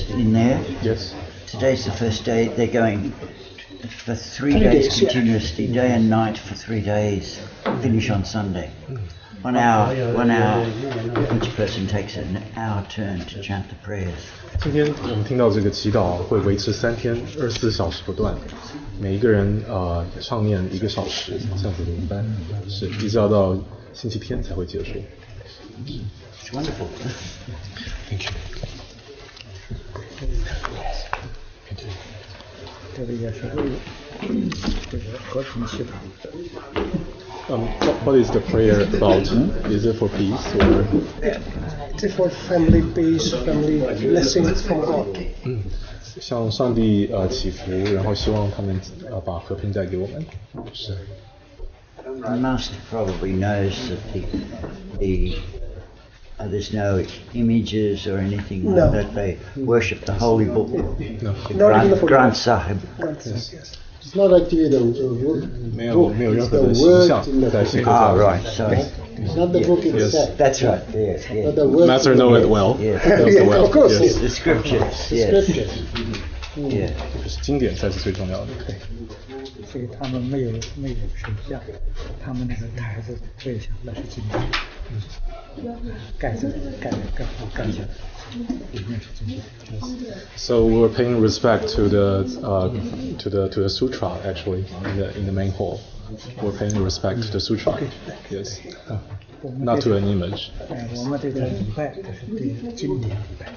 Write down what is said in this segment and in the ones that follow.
in there. Yes. Today's the first day. They're going for 3 days continuously, day and night for 3 days. Finish on Sunday. 1 hour. Each person takes an hour turn to chant the prayers. 今天我们听到这个祈祷会维持3天，24小时不断，每一个人唱念1个小时，像子轮班，是一直要到星期天才会结束。It's wonderful. Thank you. What is the prayer about? Is it for peace or? It's for family peace, family blessings from God. 向上帝祈福，然后希望他们把和平带给我们。是。The master probably knows that there's no images or anything like that. They worship the holy book, No. the Granth Sahib. Yes. It's not actually the book. 没有任何的形象在信徒上。Right. Sorry. It's not the book itself. That's right. Yes. But the words. Master know it well. Yeah. Knows it well. Of course. Yes. The scriptures. Yes. Scriptures. Yeah. 就是经典才是最重要的。所以他们没有神像，他们那个台子对象那是经典，盖下来，里面是经典。So we were paying respect to the sutra actually in the main hall. We're paying respect to the sutra. Yes. Not to an image. 我们这个礼拜是对经典礼拜。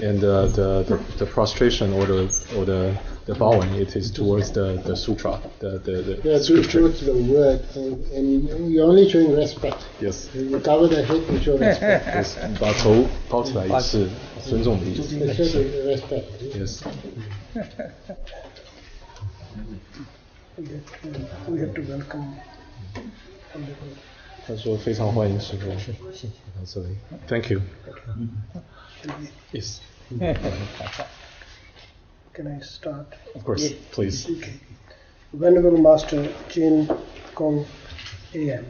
And the prostration or the bowing, it is towards the sutra, the scripture. Towards the word, and you're only showing respect. Yes. You cover the head, you show respect. Yes. 把头包起来也是尊重的意思。You show the respect. Yes. We have to welcome. 他说非常欢迎师父到这里。Thank you. Yes. Can I start? Of course. Please. Okay. Venerable Master Jin Kong A.M.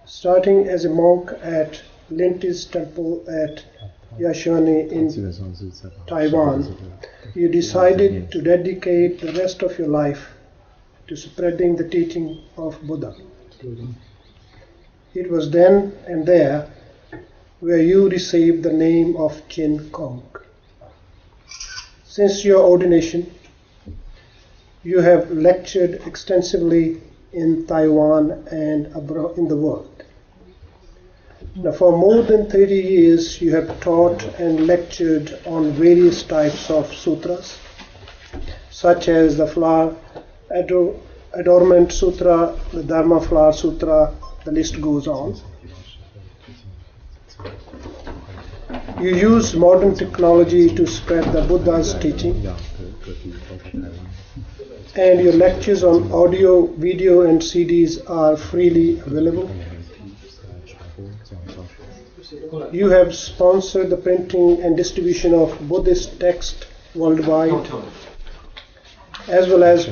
Starting as a monk at Lintis Temple at Yashwani in Taiwan, you decided to dedicate the rest of your life to spreading the teaching of Buddha. It was then and there where you received the name of Jin Kong. Since your ordination, you have lectured extensively in Taiwan and abroad in the world. Now, for more than 30 years, you have taught and lectured on various types of sutras, such as the Flower Adornment Sutra, the Dharma Flower Sutra, the list goes on. You use modern technology to spread the Buddha's teaching, and your lectures on audio, video, and CDs are freely available. You have sponsored the printing and distribution of Buddhist texts worldwide, as well as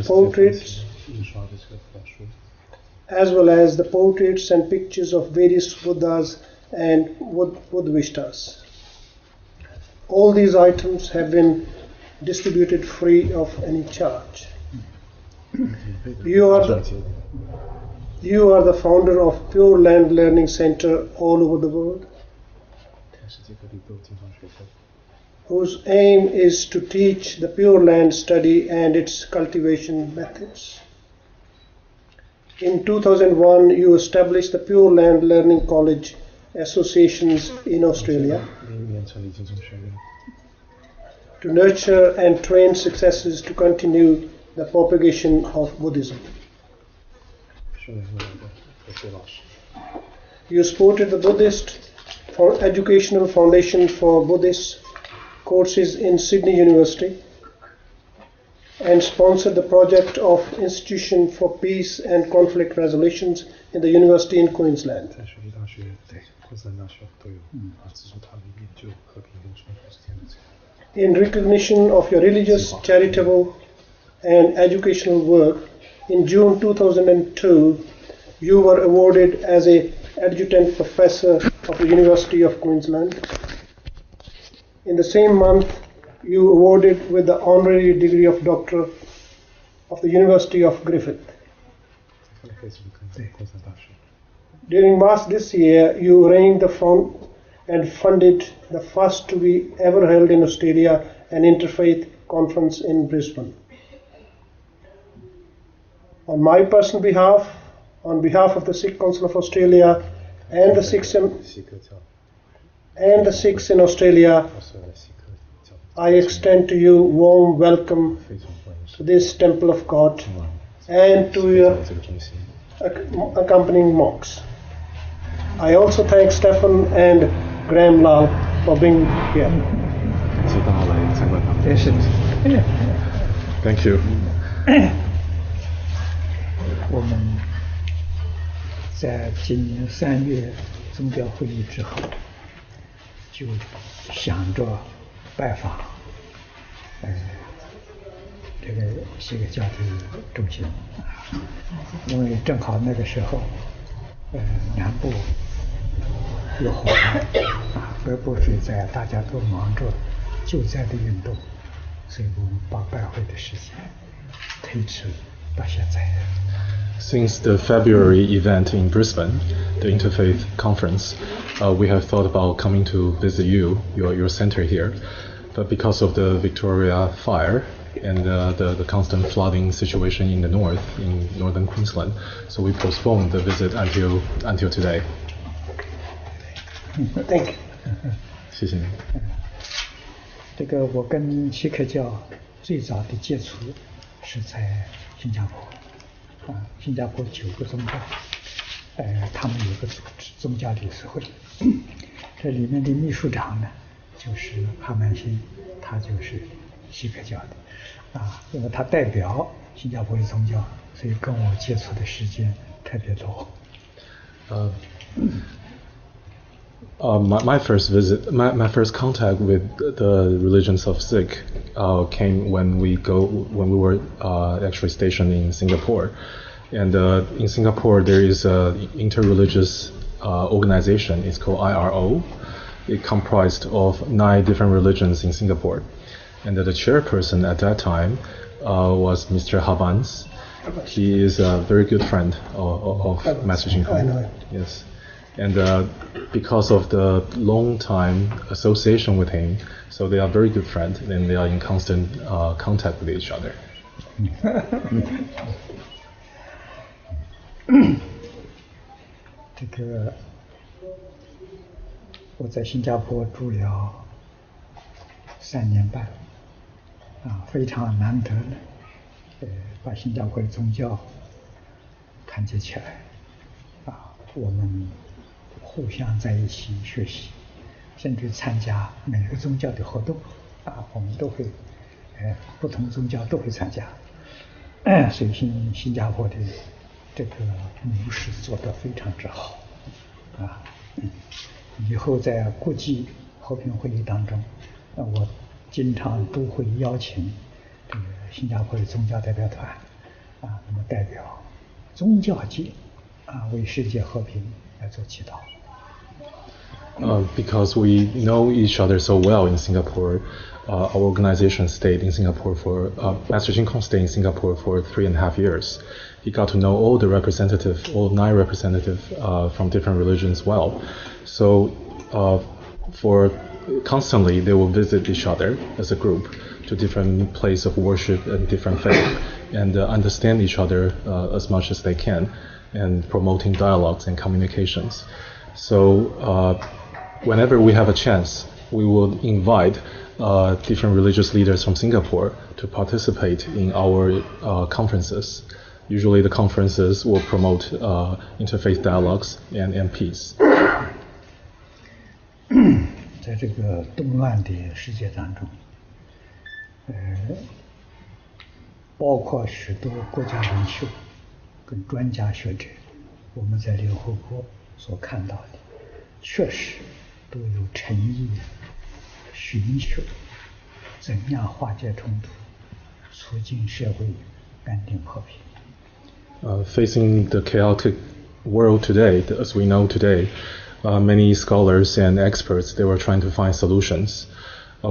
the portraits and pictures of various Buddhas and Buddhistas. All these items have been distributed free of any charge. You are the founder of Pure Land Learning Center all over the world, whose aim is to teach the Pure Land study and its cultivation methods. In 2001, you established the Pure Land Learning College Associations in Australia to nurture and train successors to continue the propagation of Buddhism. You supported the Buddhist Educational Foundation for Buddhist courses in Sydney University and sponsored the project of Institution for Peace and Conflict Resolutions in the University in Queensland. In recognition of your religious, charitable, and educational work, in June 2002, you were awarded as an adjunct professor of the University of Queensland In the same month, you awarded with the honorary degree of Doctor of the University of Griffith. During March this year, you arranged the fund and funded the first to be ever held in Australia, an interfaith conference in Brisbane. On my personal behalf, on behalf of the Sikh Council of Australia and the Sikhs in Australia, I extend to you warm welcome to this temple of God and to your accompanying monks. I also thank Stephen and Graham Lal for being here. Thank you. 我们在今年3月宗教会议之后，就想着拜访这个锡克教的中心，因为正好那个时候，南部有火灾，北部水灾，大家都忙着救灾的运动，所以我们把拜会的时间推迟到现在。Since the February event in Brisbane, the Interfaith Conference, we have thought about coming to visit your center here. But because of the Victoria fire and the constant flooding situation in the north, in northern Queensland, so we postponed the visit until today. Thank you. 谢谢您。这个我跟锡克教最早的接触是在新加坡。新加坡9个宗教，他们有个组织宗教理事会，这里面的秘书长呢就是哈曼星，他就是锡克教的，因为他代表新加坡的宗教，所以跟我接触的时间特别多。My first visit, my first contact with the religions of Sikh came when we were actually stationed in Singapore, and in Singapore there is a interreligious organization. It's called IRO. It comprised of 9 different religions in Singapore, and the chairperson at that time was Mr. Habans. He is a very good friend of Master Jinkai. Yes. And because of the long time association with him, so they are very good friends and they are in constant contact with each other. 这个我在新加坡住了3年半，非常难得的，把新加坡的宗教团结起来，我们互相在一起学习，甚至参加每个宗教的活动，我们都会，不同宗教都会参加，所以新加坡的这个模式做得非常之好，以后在国际和平会议当中，我经常都会邀請这个新加坡的宗教代表团，那么代表宗教界，为世界和平来做祈祷。Because we know each other so well in Singapore, our organization stayed in Singapore for, Master Jinkong stayed in Singapore for 3.5 years. He got to know all 9 representatives from different religions well. So for constantly they will visit each other as a group to different places of worship and different faith and understand each other as much as they can and promoting dialogues and communications. So whenever we have a chance, we will invite different religious leaders from Singapore to participate in our conferences. Usually the conferences will promote interfaith dialogues and peace. 在这个动乱的世界当中，包括许多国家领袖跟专家学者，我们在联合国所看到的，确实都有诚意寻求怎样化解冲突，促进社会安定和平。Facing the chaotic world today, as we know today, many scholars and experts, they were trying to find solutions.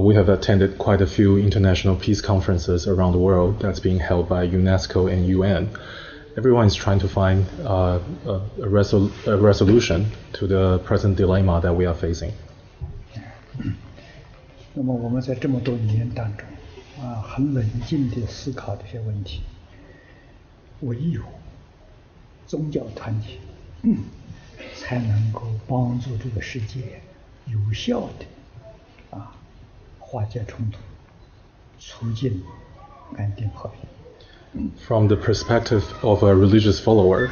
We have attended quite a few international peace conferences around the world that's being held by UNESCO and UN. Everyone is trying to find a resolution to the present dilemma that we are facing. 那么我们在这么多年当中，很冷静地思考这些问题，唯有宗教团结，才能够帮助这个世界有效地化解冲突，促进安定和平。From the perspective of a religious follower,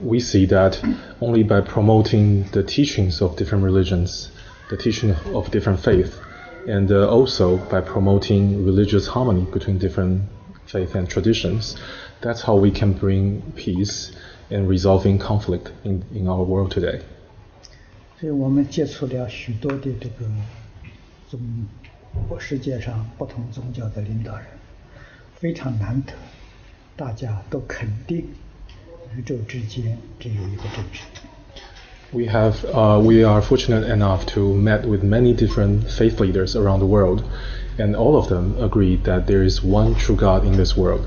we see that only by promoting the teachings of different religions, the teaching of different faith, and also by promoting religious harmony between different faith and traditions, that's how we can bring peace and resolving conflict in our world today. 所以我们接触了许多的这个世界上不同宗教的领导人，非常难得，大家都肯定宇宙之间只有一个真神。We are fortunate enough to meet with many different faith leaders around the world, and all of them agree that there is one true God in this world.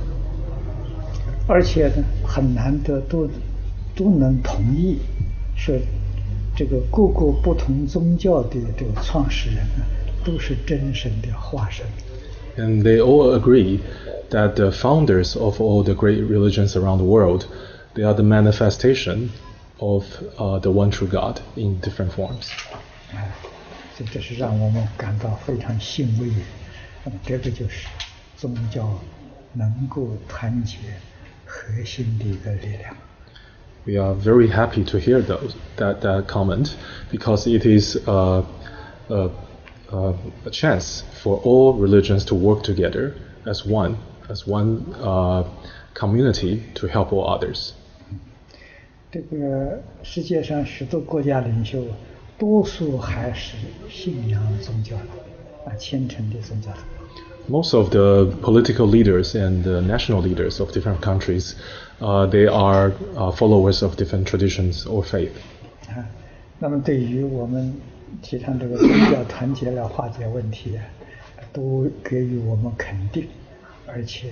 而且呢，很难得都能同意说，这个各个不同宗教的这个创始人呢，都是真神的化身。And they all agree that the founders of all the great religions around the world, they are the manifestation of the one true God in different forms. 所以这是让我们感到非常欣慰的。这个就是宗教能够团结核心的一个力量。We are very happy to hear that comment, because it is a chance for all religions to work together as one community to help all others. 这个世界上许多国家领袖，多数还是信仰宗教的，虔诚的宗教的。Most of the political leaders and the national leaders of different countries, they are followers of different traditions or faith. 那么对于我们提倡这个宗教团结来化解问题，都给予我们肯定，而且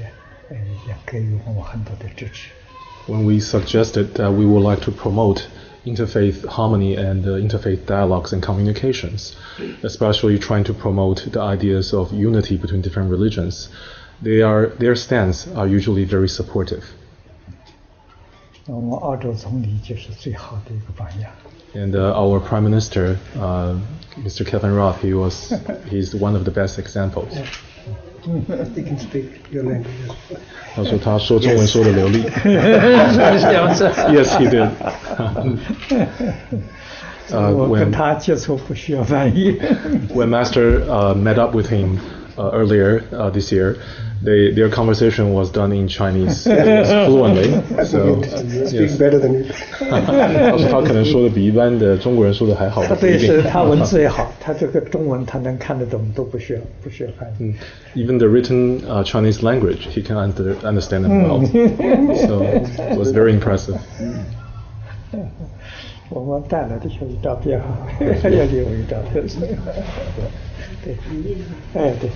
也给予我们很多的支持。When we suggested that we would like to promote interfaith harmony and interfaith dialogues and communications, especially trying to promote the ideas of unity between different religions, their stance are usually very supportive. 我们澳洲总理就是最好的一个榜样。And our Prime Minister, Mr. Kevin Roth, he's one of the best examples. He can speak your language. 他说他说中文说得流利。Yes, he did. 我跟他接触不需要翻译。When Master met up with him earlier this year, their conversation was done in Chinese fluently. So, speak better than you. 他说他可能说的比一般的中国人说的还好。他对是他文字也好，他这个中文他能看得懂，都不需要翻译。Even the written Chinese language, he can understand it well. So it was very impressive. 我们带来的就是照片哈，要留一照片。对，哎对。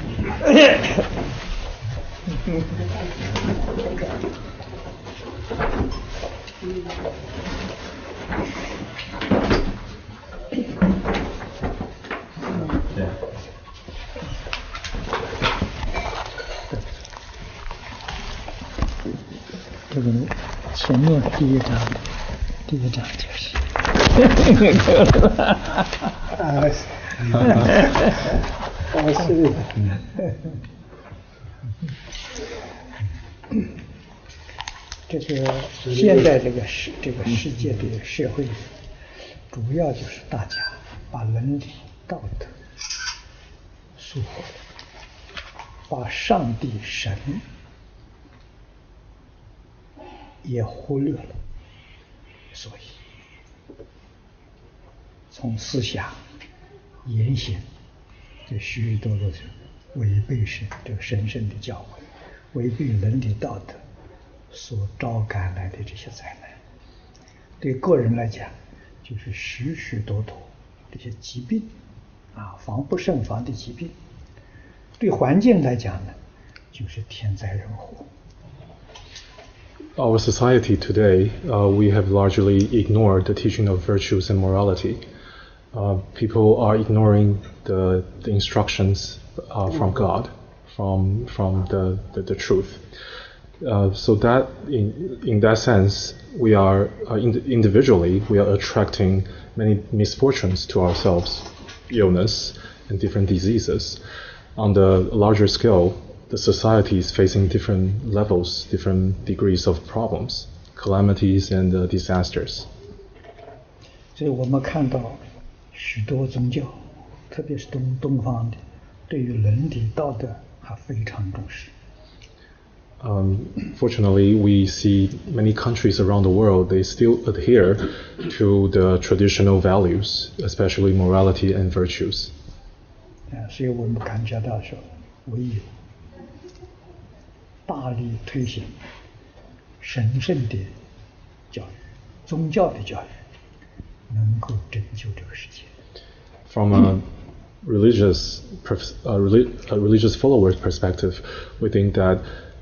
这个前面第一张就是。这个现在这个世界的社会，主要就是大家把伦理道德疏忽了，把上帝神也忽略了，所以从思想、言行，这许多都是违背这个神圣的教诲，违背伦理道德所招感来的这些灾难。对个人来讲，就是许许多多这些疾病防不胜防的疾病。对环境来讲呢，就是天灾人祸。Our society today, we have largely ignored the teaching of virtues and morality. People are ignoring the instructions from God, from the truth. So that in that sense, we are individually we are attracting many misfortunes to ourselves, illness and different diseases. On the larger scale, the society is facing different levels, different degrees of problems, calamities and disasters. 所以我们看到许多宗教，特别是东方的，对于伦理道德还非常重视。Fortunately, we see many countries around the world, they still adhere to the traditional values, especially morality and virtues. 所以我们感觉到说，唯有大力推行神圣的教育、宗教的教育，能够拯救这个世界。From a religious follower's perspective, we think that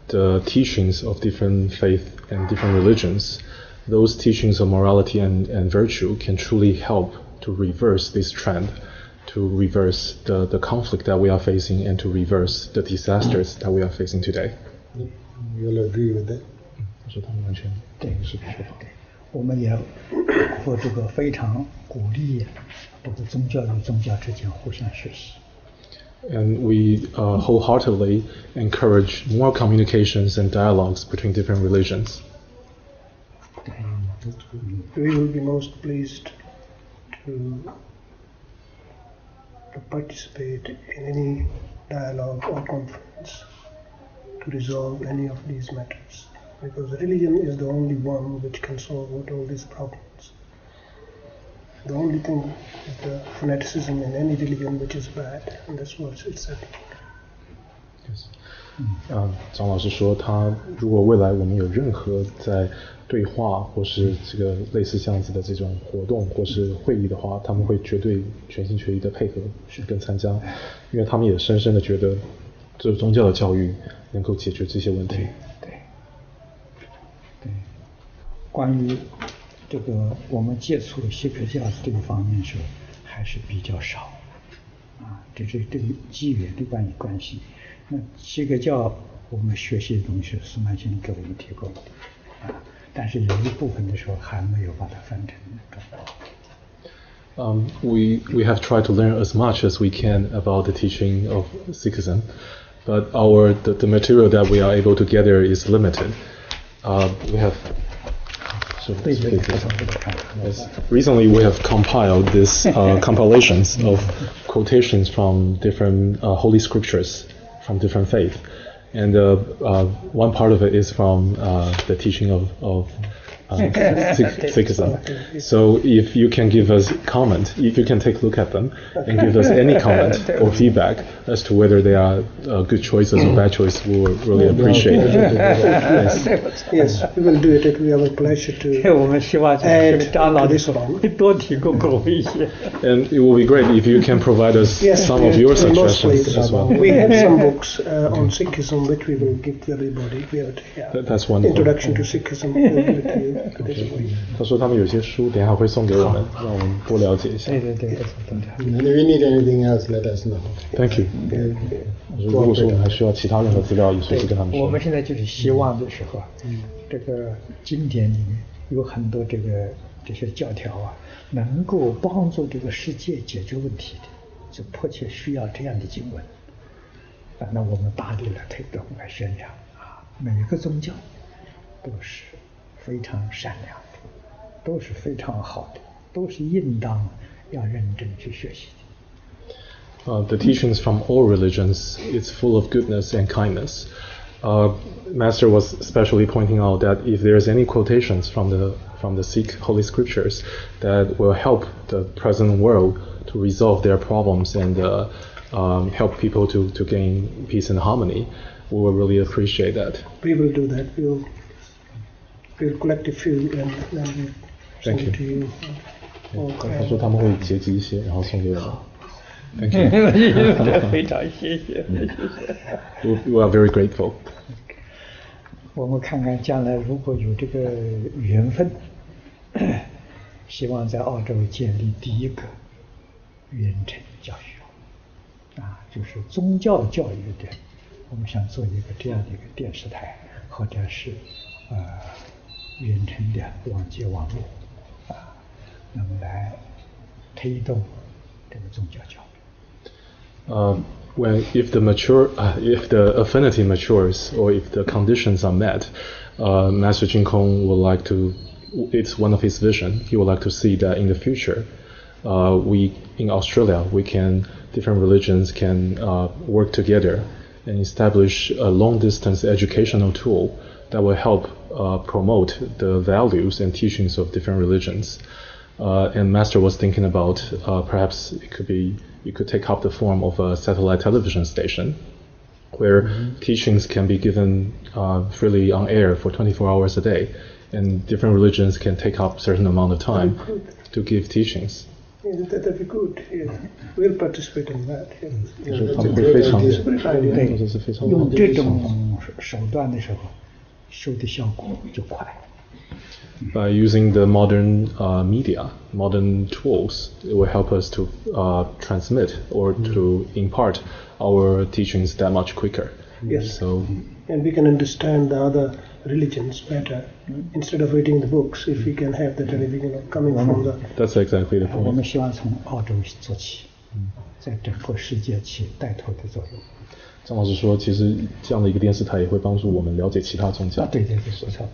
the teachings of different faith and different religions, those teachings of morality and virtue can truly help to reverse this trend, to reverse the conflict that we are facing and to reverse the disasters that we are facing today. You'll agree with that? 对，我们也这个非常鼓励这个宗教与宗教之间互相学习。And we wholeheartedly encourage more communications and dialogues between different religions. We will be most pleased to participate in any dialogue or conference to resolve any of these matters, because religion is the only one which can solve all these problems. The only thing is the fanaticism in any religion which is bad, and that's what it's said. Yes. 张老师说，他如果未来我们有任何在对话或是这个类似这样子的这种活动或是会议的话，他们会绝对全心全意的配合跟参加，因为他们也深深的觉得，这宗教的教育能够解决这些问题。对，关于这个我们接触锡克教这个方面说还是比较少，这是这个机缘的关系。那锡克教我们学习的东西是曼先生给我们提供的，但是有一部分的时候还没有把它翻成中文。We have tried to learn as much as we can about the teaching of Sikhism, but the material that we are able to gather is limited. We have recently we have compiled these compilations of quotations from different holy scriptures from different faiths, and one part of it is from the teaching of Sikhism. So if you can give us comment, if you can take a look at them and give us any comment or feedback as to whether they are good choices or bad choices, we will really appreciate it. Yes, we will do it. It will be our pleasure to 我们希望张老师多提供给我们一些。And it will be great if you can provide us some of your suggestions as well. We have some books on Sikhism which we will give to everybody. We have That's wonderful. Introduction to Sikhism. We will give it to you. 他说他们有些书等一下会送给我们，让我们多了解一下。对。And if we need anything else, let us know. Thank you. 如果说我们还需要其他任何资料，也随时跟他们说。我们现在就是希望的时候，这个经典里面有很多这些教条能够帮助这个世界解决问题的，就迫切需要这样的经文。那我们大力来推动来宣扬每一个宗教都是非常善良的，都是非常好的，都是应当要认真去学习的。The teachings from all religions is full of goodness and kindness. Master was especially pointing out that if there's any quotations from the Sikh holy scriptures that will help the present world to resolve their problems and help people to gain peace and harmony, we will really appreciate that. We will do that. We'll collect a few and then we'll send it to you. 他说他们会结集一些，然后送给我们。Thank you. 非常谢谢。 We are very grateful. 我们看看将来如果有这个缘分，希望在澳洲建立第一个远程教育，就是宗教教育的，我们想做一个这样的一个电视台，或者是远程的网际网络，那么来推动这个宗教教育。If the affinity matures, or if the conditions are met, Master Jin Kong would like to. It's one of his vision. He would like to see that in the future, we in Australia, different religions can work together and establish a long-distance educational tool that will help promote the values and teachings of different religions. And Master was thinking about perhaps it could take up the form of a satellite television station, where teachings can be given freely on air for 24 hours a day, and different religions can take up certain amount of time to give teachings. Yeah, that'd be good. Yeah. We'll participate in that. Yeah. 他们会非常，对，这是非常用这种手段的时候，收的效果就快。By using the modern media, modern tools, it will help us to transmit or to impart our teachings that much quicker. Yes. So, and we can understand the other religions better instead of reading the books. If we can have that, coming from the. That's exactly the 我 point. 们希望从澳洲做起，在整个世界起带头的作用。张老师说，其实这样的一个电视台也会帮助我们了解其他宗教。对，不错不错。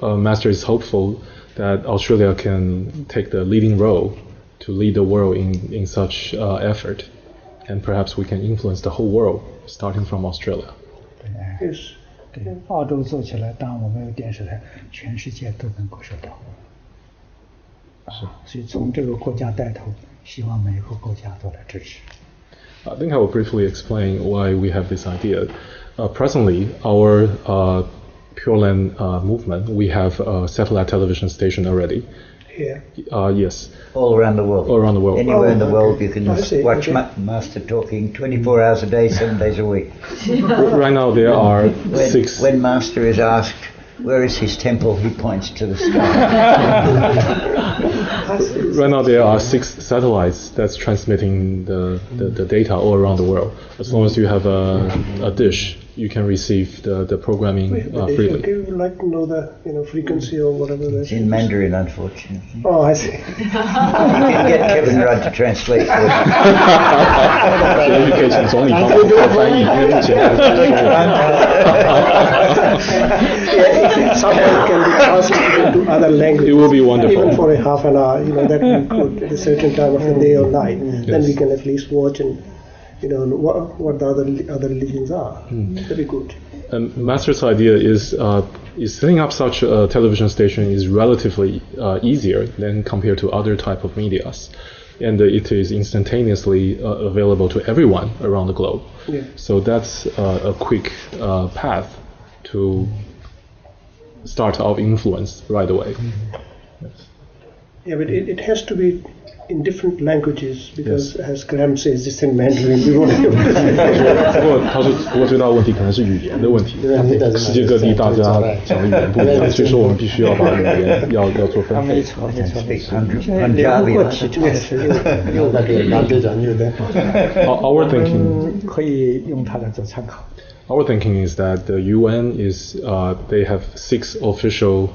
Master is hopeful that Australia can take the leading role to lead the world in such effort, and perhaps we can influence the whole world, starting from Australia. Yes. 对，澳洲做起来，当然我们有电视台，全世界都能够收到。所以从这个国家带头，希望每个国家都来支持。I think I will briefly explain why we have this idea. Presently, our Pure Land movement, we have a satellite television station already. Here. Yes. All around the world. All around the world. Anywhere in the world, you can watch Okay. Master talking 24 hours a day, 7 days a week. Right now there are six. When Master is asked, where is his temple, he points to the sky. Right now there are 6 satellites that's transmitting the data all around the world. As long as you have a dish, you can receive the programming freely. Okay, we would like to know the frequency or whatever. It's in Mandarin, unfortunately. Oh, I see. You can get Kevin Rudd to translate for you. 也可以请总理帮我翻译，因为目前 Someone can be translated to other languages. It will be wonderful. Even for a half an hour, that we could at a certain time of the day or night. Then we can at least watch and what the other religions are. That'd be good. And Master's idea is setting up such a television station is relatively easier than compared to other type of medias, and it is instantaneously available to everyone around the globe. Yeah. So that's a quick path to start our influence right away. Yes. Yeah, but it has to be in different languages because, as Graham says, it's in Mandarin. We won't be able to say that. 不过最大的问题可能是语言的问题。世界各地大家讲的语言不一样，所以说我们必须要把语言要做分配。没错。 Speak 现在联合国提倡的是Our thinking 可以用它来做参考。 Our thinking is that the UN is they have 6 official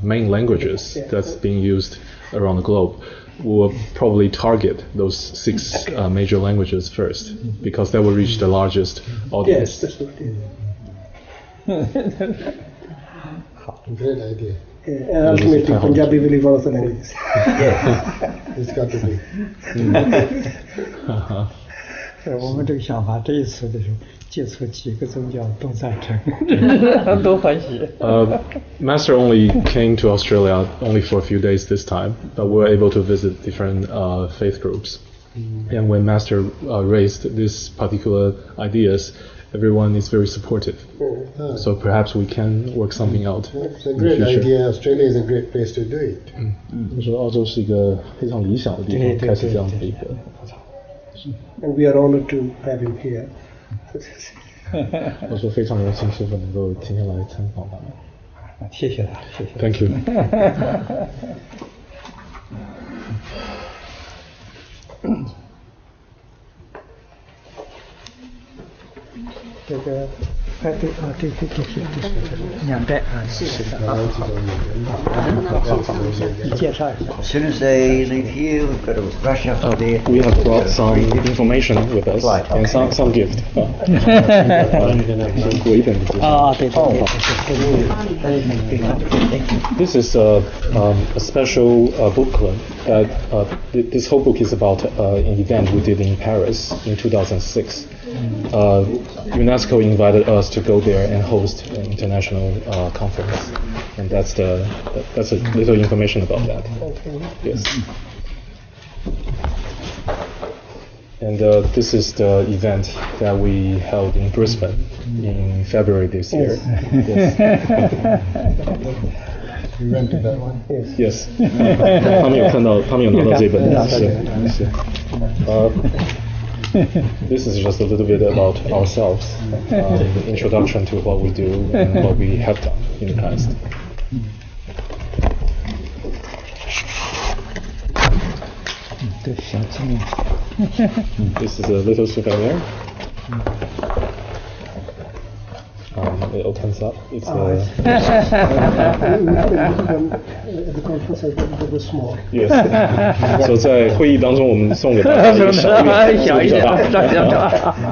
main languages that's being used around the globe. We'll probably target those 6 major languages first because that will reach the largest audience. Yes, that's what it is. Great idea. Yeah, and ultimately, Punjabi will be one of the languages. It's got to be. 我们这个想法，这一次的时候，接触几个宗教都赞成，都欢喜。Master only came to Australia only for a few days this time, but we were able to visit different faith groups. And when Master raised these particular ideas, everyone is very supportive. So perhaps we can work something out. It's a great idea. Australia is a great place to do it. 我说澳洲是一个非常理想的地方，开始这样的一个。and we are honored to have him here. 我说非常荣幸师傅能够今天来参访他们。谢谢他，谢谢。 Thank you. 这个，对两代啊，是的啊，你介绍一下。 As soon as they leave here, we've got to rush up to there. We have brought some information with us and some gift. 我一本的介绍。啊，对。 This is a special booklet. This whole book is about an event we did in Paris in 2006. UNESCO invited us to go there and host an international conference, and that's a little information about that. Yes. And this is the event that we held in Brisbane in February this year. Yes. You went to that one? Yes. 他们有看到，他们有拿到这本，是。This is just a little bit about ourselves, the introduction to what we do and what we have done in the past. This is a little souvenir. It opens up. It's the conference it was small. yes. So 在会议当中，我们送给大家一个小一点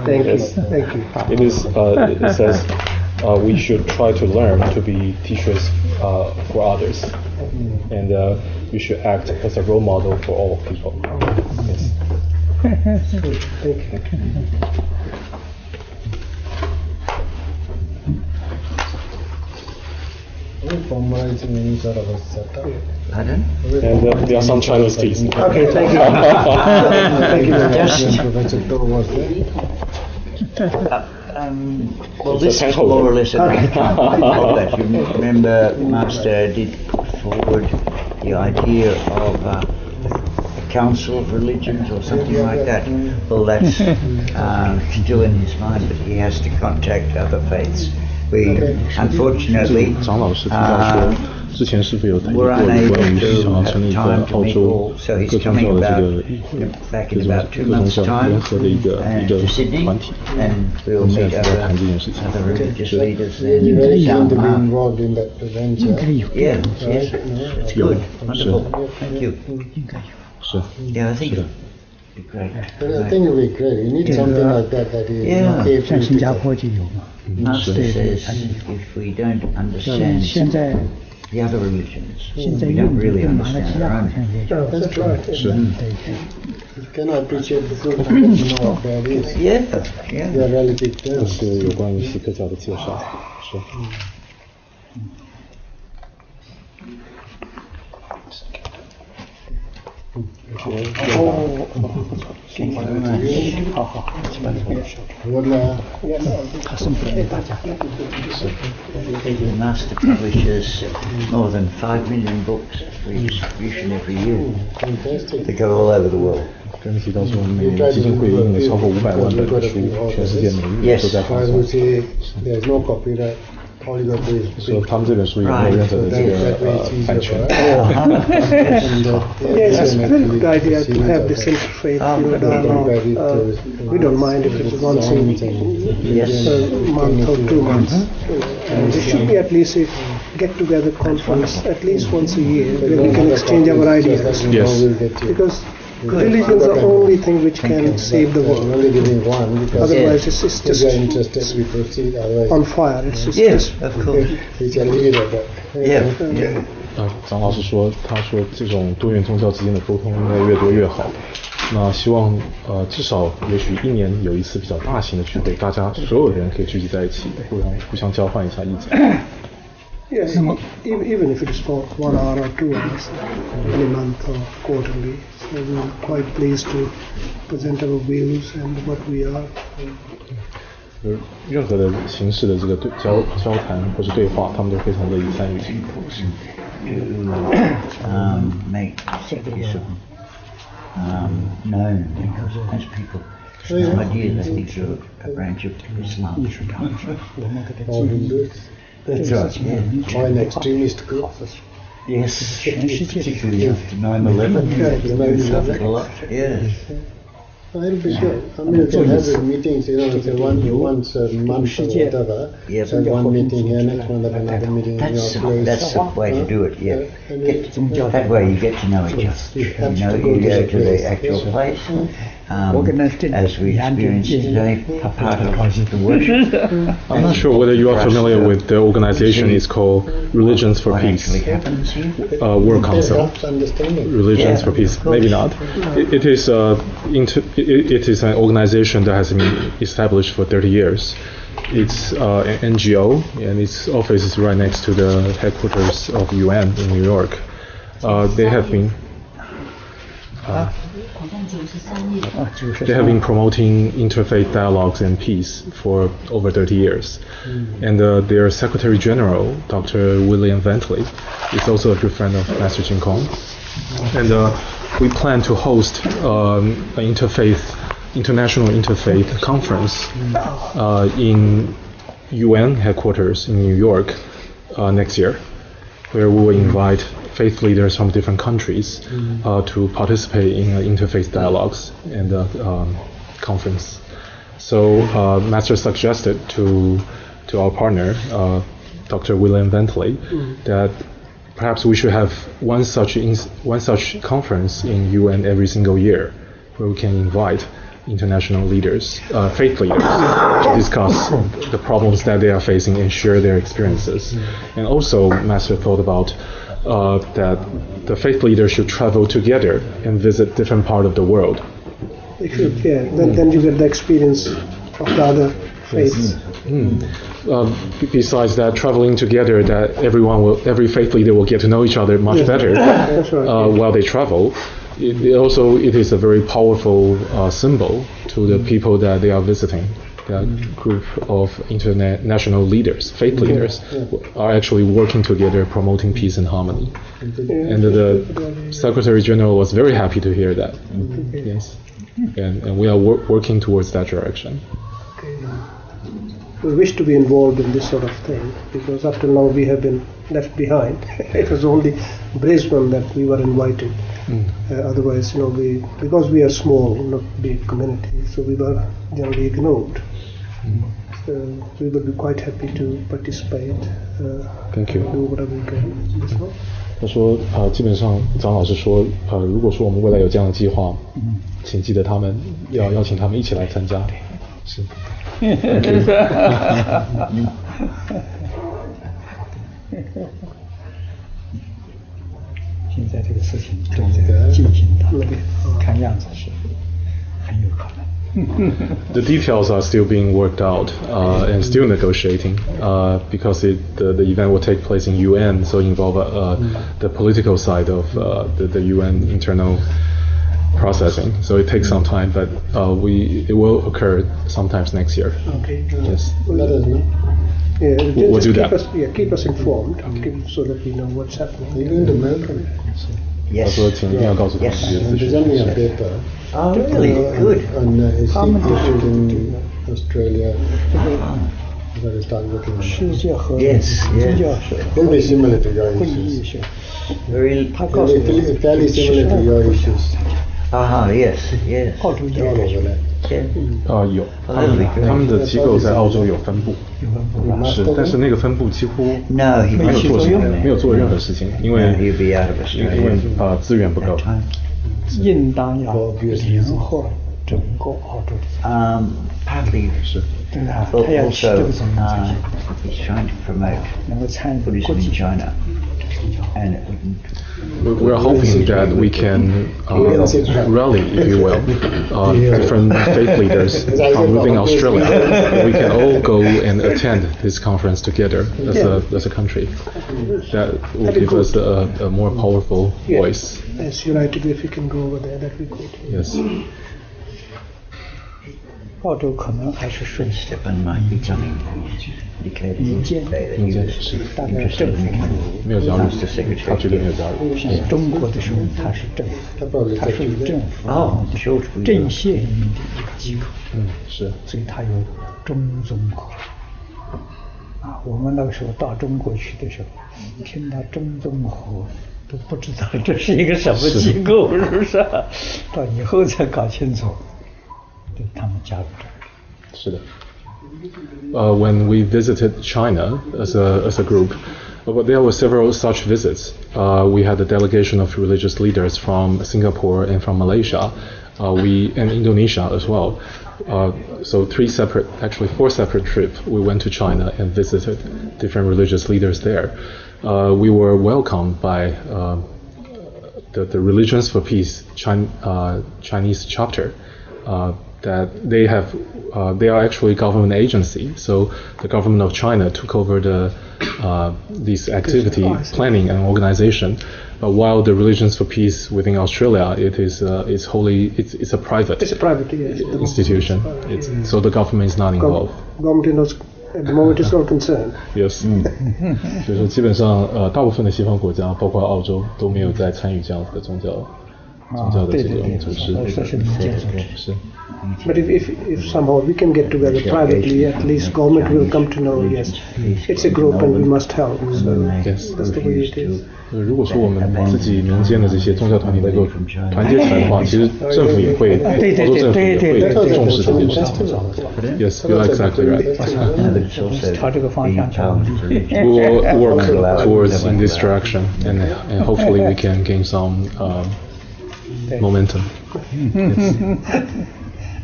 ，Thank you. Yes. Thank you. It is. It says we should try to learn to be teachers for others, and we should act as a role model for all people. Yes. Thank you. Formalizing any sort of a setup. Pardon? And there are some Chinese teas. Okay, thank you. Thank you very much. Professor To was there. Well, this is more or less an outcome of that. You remember, Master did put forward the idea of a council of religions or something like that. Well, that's still in his mind, but he has to contact other faiths. We unfortunately 长老师提到说，之前是否有提过 were 关 unable 于 to 想要成立 have 一个 time to 澳 meet 洲 all, so 各 he's 宗 coming 教的 about 这个 back 各 in 种 about 2各宗 months' 教 time 联合的一个 to Sydney, 团体。 and 我 we'll 们现 meet 在在谈这件 other 事情。 religious leaders there. You really want to be Some, involved in that venture. yeah, yes, it's good, wonderful, thank you. 是。 Yeah, I think it'd be great. I think it would be great. You need something like that that is Yeah. able 在新 to 加坡就有嘛。 Master says if we don't 现 understand 在 the other religions, 现在 we 印 don't 度 really 跟马来 understand 西亚 our 好 own. 像也有。 That's right. 是。对对。 You cannot appreciate the truth unless you know what that is. Yeah, They yeah. are relative 这 terms. 是有关于锡克教的介绍。是。 好好， Well, 他送给大家。 The Master publishes more than 5 million books for distribution every year. fantastic. They go all over the world. 跟提到说，我们每年基金会印了超过500万本的书，全世界每一年都在发 I 送 would。say there's no copyright. All you got to do is 说他们这本书也没有任何的这个版权。 Yes, it's a very good idea to have this interfaith dialogue. We don't mind if it's once a month or 2 months. There should be at least a get-together conference at least once a year where we can exchange our ideas. Yes. Because religions are the only thing which can save the I'm world. only giving one because Otherwise, it's if you are just interested, we proceed. Otherwise, on fire. It's just Yes, of course. we can leave it at that. Yeah, yeah. 张老师说，他说这种多元宗教之间的沟通应该越多越好。那希望至少也许1年有一次比较大型的聚会，大家所有的人可以聚集在一起，互相交换一下意见。 Yes, even if it is for 1 hour or 2 hours, any month or quarterly, so we're quite pleased to present our views and what we are. 任何的形式的这个交谈或是对话，他们都非常乐意参与。To make use of them. known because most people have no idea that these are a branch of Islam. 艺术上是我们给它 All 记忆。 Hindus. 这个事情我们 Or an extremist group. Yes, 全世界 particularly after 9/11. We suffered a lot. Yes. I'll be sure. I mean, you can have meetings, you know, say once a month or whatever. Yeah, So one meeting here, next one, another meeting in your place. That's the way to do it. Yeah. And That way you get to know each other. You know, you go to the actual place. As we experienced today, a part of the worship. I'm not sure whether you are familiar with the organization. It's called Religions for What Peace, actually happens here. World it Council. helps understanding. Religions Yeah, for Peace. of course. Maybe not. It is an organization that has been established for 30 years. It's an NGO, and its office is right next to the headquarters of UN in New York. They have been promoting interfaith dialogues and peace for over 30 years. And their Secretary General, Dr. William Bentley, is also a good friend of Master Jin Kong. And we plan to host an international interfaith conference in UN headquarters in New York next year, where we will invite faith leaders from different countries to participate in interfaith dialogues and conference. So Master suggested to our partner, Dr. William Bentley, that perhaps we should have one such conference in UN every single year, where we can invite international leaders, faith leaders, to discuss the problems that they are facing and share their experiences. And also, Master thought about that the faith leaders should travel together and visit different parts of the world. They should, yeah. Then you get the experience of the other faiths. Besides that, traveling together, that every faith leader will get to know each other much better That's right. while they travel. It is a very powerful symbol to the people that they are visiting. That group of international leaders, faith leaders, are actually working together, promoting peace and harmony. And the Secretary General was very happy to hear that. Yes, and we are working towards that direction. We wish to be involved in this sort of thing because up till now we have been left behind. It was only Brisbane that we were invited. Otherwise, because we are small, not big community, so we were generally ignored. So we will be quite happy to participate. Thank you. Do whatever we can. This one. 他说，基本上张老师说，如果说我们未来有这样的计划，请记得他们要邀请他们一起来参加。是。现在这个事情正在进行当中，看样子是很有可能。The details are still being worked out and still negotiating because the event will take place in UN, so involve the political side of the UN internal processing. So it takes some time, but it will occur sometimes next year. Okay. Yes. Let us know. Yeah, We'll just do keep that. Keep us informed, so that we know what's happening. Are you going to Melbourne? 他 Yes. 说，请一定要告诉他们 Yes. 这些 I'm 资讯。 presenting a paper Oh, really? Good. on issues in Australia. I'm going to start looking at 世界和 Yes, 宗教 yes. 是 it. Will be similar to your 会议 issues. 是， Very. 他告诉我， Fairly similar to your issues. Yes, yes. 澳洲也 All overlap. Yeah. 有，他们的机构在澳洲有分部，有分布吧？是，但是那个分部几乎 No, he 没有 won't 做 be 什么， there. 没有做任何事情，因 No, 为 he'll be out of 因 Australia. 为资源不够。 That time. 应当要联合整个澳洲的， Partly 是，对吧？他要起这 also 个作用才行， he's trying to promote 能够参与 Buddhism 国 in 际上。 China, and it wouldn't. We are hoping that we can rally, if you will, different faith leaders from within Australia. We can all go and attend this conference together as a country. That will give us a more powerful voice. As united, if we can go over there, that we could. Yes. 澳洲可能还是顺序 Stephen might be coming. Declared 民间是大概政府没有加入，他绝对没有加入。像中国的时候，它是政府，它属于政府镇县里面的一个机构，是，所以它有中综合。啊，我们那个时候到中国去的时候，听到中综合都不知道这是一个什么机构，是不是？到以后才搞清楚，对他们加入这。是的。When we visited China as a group, but there were several such visits. We had a delegation of religious leaders from Singapore and from Malaysia, and Indonesia as well. So four separate trips. We went to China and visited different religious leaders there. We were welcomed by the Religions for Peace Chinese chapter. That they are actually government agency. So the government of China took over this activity planning and organization. But while the Religions for Peace within Australia, it's a private institution. So the government is not involved. Government at the moment is not concerned. Yes. 所以说基本上大部分的西方国家，包括澳洲，都没有在参与这样子的宗教的这种组织。是。But if somehow we can get together privately, at least government will come to know, yes, it's a group and we must help. So yes. That's the way it is. 如果说我们自己民间的这些宗教团体能够团结起来的话，其实政府也会，澳洲政府也会重视这件事情。Yes, you're exactly right. 朝这个方向走。We will work towards in this direction, and hopefully we can gain some momentum. Yes.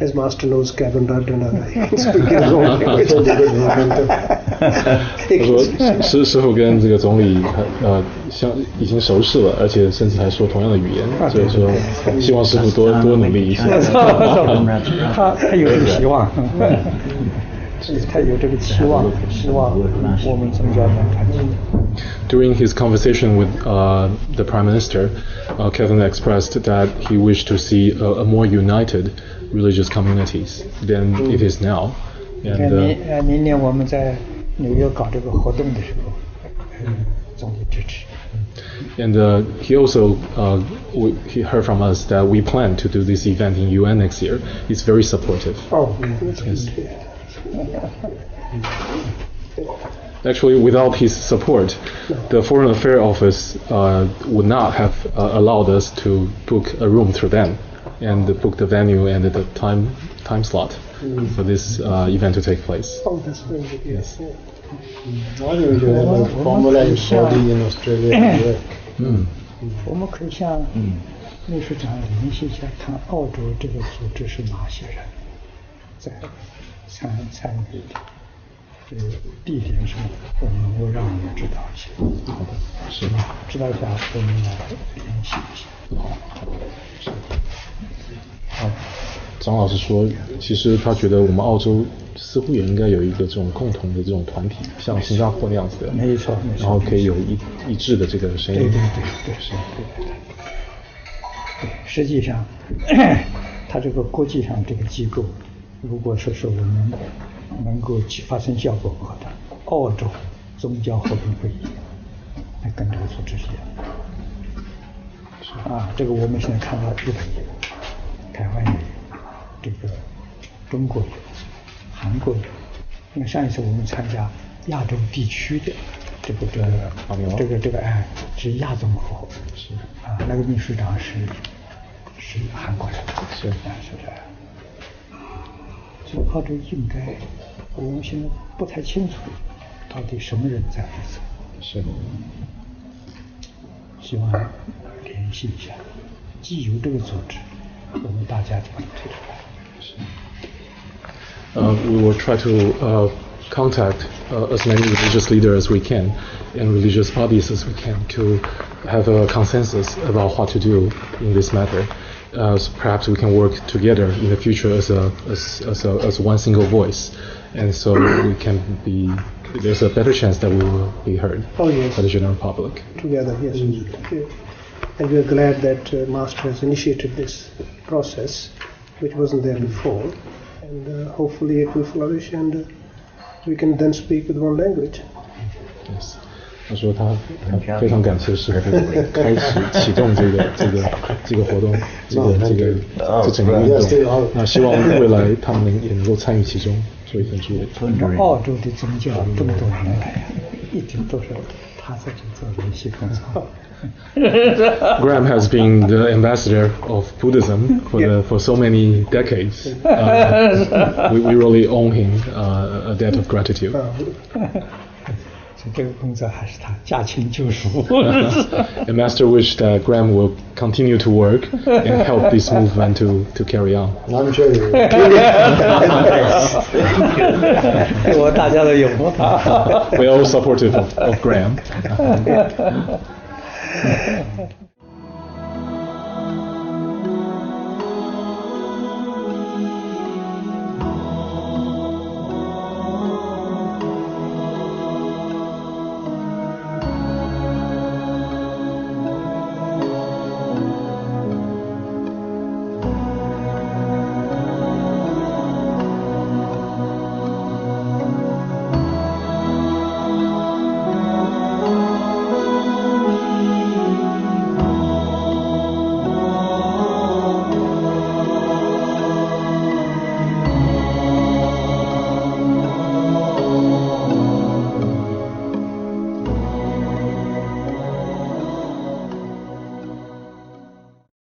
As Master knows, Kevin Radha, he can speak his own language. 他说师傅跟这个总理已经熟识了，而且甚至还说同样的语言，所以说希望师傅多努力一些。他有这个希望，他有这个期望，希望我们宗教能团结。During his conversation with the Prime Minister, Kevin expressed that he wished to see a more united religious communities than it is now. And 明年我们在纽约搞这个活动的时候，总理支持。And he also he heard from us that we plan to do this event in UN next year. He's very supportive. Oh, yes. Actually, without his support, the Foreign Affairs Office would not have allowed us to book a room through them and book the venue and the time slot for this event to take place. Oh, that's very good. Yes. Why don't you have a formalized body in Australia? 我们可以向秘书长联系一下，看澳洲这个组织是哪些人在参与的。地点什么，我们能够让我们知道一些。好的，是知道一下，我们来联系一下。好，张老师说，其实他觉得我们澳洲似乎也应该有一个这种共同的这种团体，像新加坡那样子的，没错，然后可以有一致的这个声音。对，是。对，实际上，它这个国际上这个机构，如果说是我们能够发生效果的话，澳洲宗教和平会议，那跟这个组织是一样的。啊，这个我们现在看到日本有，台湾也有，这个中国有，韩国有。因为上一次我们参加亚洲地区的这个是亚综合，是啊，那个秘书长是韩国人，是不是？所以澳洲应该，我们现在不太清楚到底什么人在负责。是。希望联系一下，既有这个组织，我们大家就可以推出来。We will try to contact as many religious leaders as we can and religious bodies as we can to have a consensus about what to do in this matter. So perhaps we can work together in the future as one single voice, and so we can be. There's a better chance that we will be heard by the general public. Together, yes. And we are glad that Master has initiated this process, which wasn't there before. and hopefully it will flourish, and we can then speak with one language. Yes. 他说他非常感谢师父开始启动这个活动，这整个运动。那希望未来他们也能够参与其中，做一份助力。澳洲的宗教这么多年来，一直都是他在这做联系工作。Graham has been the ambassador of Buddhism for so many decades. We really owe him a debt of gratitude. 这个工作还是他驾轻就熟。The master wished that Graham will continue to work and help this movement to carry on. I'm sure you will. 我大家都有。We are all supportive of Graham.